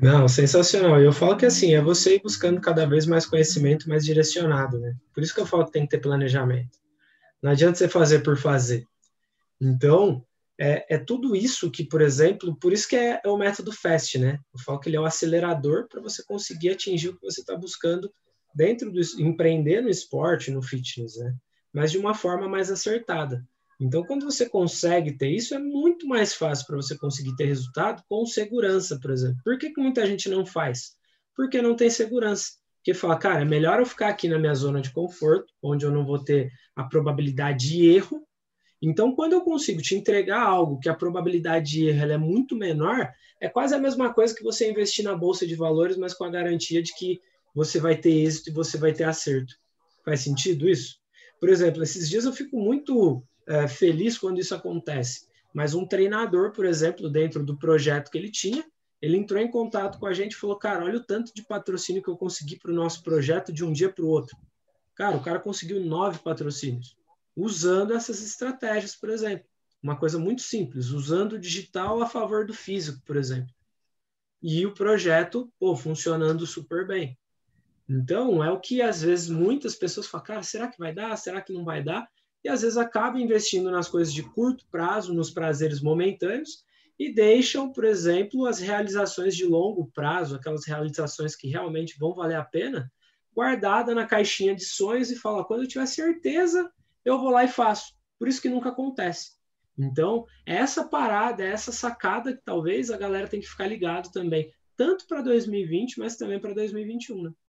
Não, sensacional. E eu falo que assim, é você ir buscando cada vez mais conhecimento mais direcionado, né? Por isso que eu falo que tem que ter planejamento. Não adianta você fazer por fazer. Então, é tudo isso que, por exemplo, por isso que é o método FAST, né? Eu falo que ele é o acelerador para você conseguir atingir o que você está buscando dentro do empreender no esporte, no fitness, né? Mas de uma forma mais acertada. Então, quando você consegue ter isso, é muito mais fácil para você conseguir ter resultado com segurança, por exemplo. Por que que muita gente não faz? Porque não tem segurança. Porque fala, cara, é melhor eu ficar aqui na minha zona de conforto, onde eu não vou ter a probabilidade de erro. Então, quando eu consigo te entregar algo que a probabilidade de erro é muito menor, é quase a mesma coisa que você investir na bolsa de valores, mas com a garantia de que você vai ter êxito e você vai ter acerto. Faz sentido isso? Por exemplo, esses dias eu fico muito feliz quando isso acontece. Mas um treinador, por exemplo, dentro do projeto que ele tinha, ele entrou em contato com a gente e falou: Cara, olha o tanto de patrocínio que eu consegui para o nosso projeto de um dia para o outro. Cara, o cara conseguiu 9 patrocínios usando essas estratégias, por exemplo. Uma coisa muito simples, usando o digital a favor do físico, por exemplo. E o projeto, pô, funcionando super bem. Então, é o que às vezes muitas pessoas falam, cara, será que vai dar? Será que não vai dar? E às vezes acaba investindo nas coisas de curto prazo, nos prazeres momentâneos, e deixam, por exemplo, as realizações de longo prazo, aquelas realizações que realmente vão valer a pena, guardada na caixinha de sonhos e fala, quando eu tiver certeza, eu vou lá e faço. Por isso que nunca acontece. Então, essa parada, essa sacada que talvez a galera tem que ficar ligado também, tanto para 2020, mas também para 2021, né?